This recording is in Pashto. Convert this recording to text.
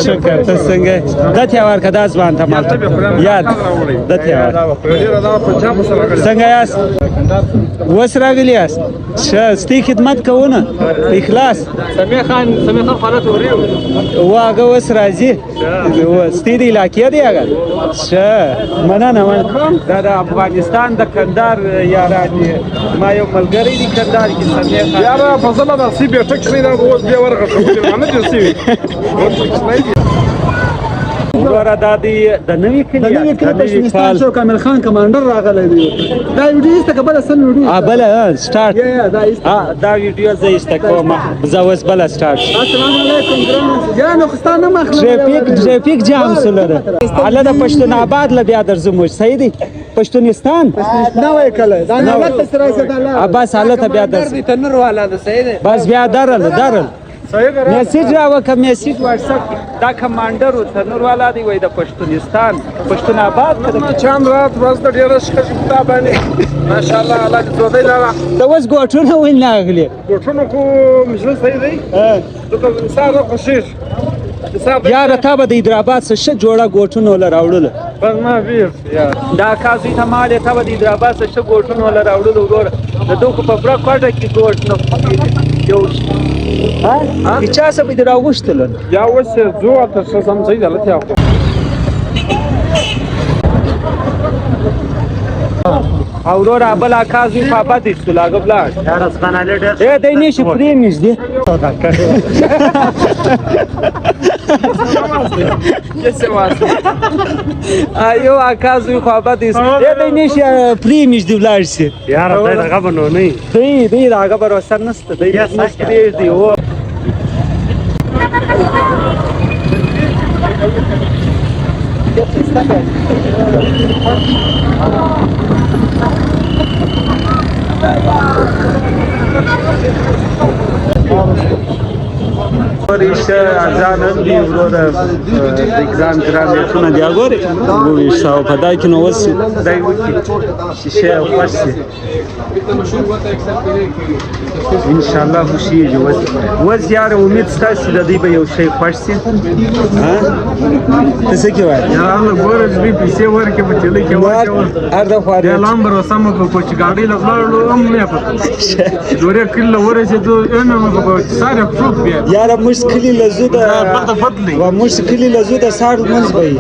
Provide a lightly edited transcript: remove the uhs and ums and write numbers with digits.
شکر ته څنګه د تیوار کدا ځوان ته مال یاد د تیوار څنګه یاست وس راغلی یاست ښه ستی خدمت کوونه اخلاص سمیع خان حالت وریو واغه وس راځي ستی د علاقې دی هغه ښه مننه دا د افغانستان د کندهار یاران دي ما یو ملګری دی کندهار کې سمیع خان یاره فضل دا سی به ټک شوی دا اوس بیا ورغه نه دي سی ورا دادی د نوې کلی پښتونستان شو کامل خان کمانډر راغلی دی دا ویډیو است کبل سن ویډیو بل سٹارټ دا ویډیو زه است کوم زه اوس بل سٹارټ السلام علیکم ګرانو یا نو خستانه مخله ټریفیک جام سره الله د پښتون آباد ل بیا درځم صحیح دی پښتونستان نه وای کله دا نه وخت سره زده الله بس حالت بیا درځي تنور والا ده صحیح دی بس بیا درل میسیج راوکه میسیج واتساپ دا کمانډر و تنور والا دی وای د پښتونستان پښتون آباد کړه چاند رات ورځ د ډیره ښه باندې ماشاءالله الله دې زودای لاله ته اوس ګوټونه وین راغلی ګوټونه کو مشل صحیح دی دغه انسان خوشیش یاره تا به د حیدرآباد څخه ښه جوړه ګوټونه وله راوړله بس ما ویر دا کازوی ته مال یې تا به د حیدرآباد څخه ښه ګوټونه وله راوړله وګوره د دوکو په پوره کوټه کې ګوټ نه جوړ چا څه به دې راوغوښتله یا اوس ځو ته څه سم صحیح ده لته او وروره بل کازوی په آباد ایستلو هغه ولاړ دی نشي پرېمږدي یو کازوی خو آباد ایستلو دی نشي پرېمږدي ولاړ شي یاره دی دغه به نو نه دی د هغه به سر نشته دی پرېږدي هو ورشه ځان هم دی وروره د ګران نیټونه دی هغورې وویشته او په دا کې نو اوس دی وکړي چې شی خوښ شي انشاءالله خوښېږي اوس یاره امید شته چې د دوی به یو شی خوښ شي ته څه کې وایې یاره الله ګوره چې دوی پیسې ورکړي په چلۍ کې واچوه هر دفعه بیا لامبر وسمه کړو چې ګاډۍ له ولاړو هم نه پته دورې کلي له ورسېدو ساره پروف بیا یاره موږ کلي له زو د موږ کلي له زو د ساړو منځ به یې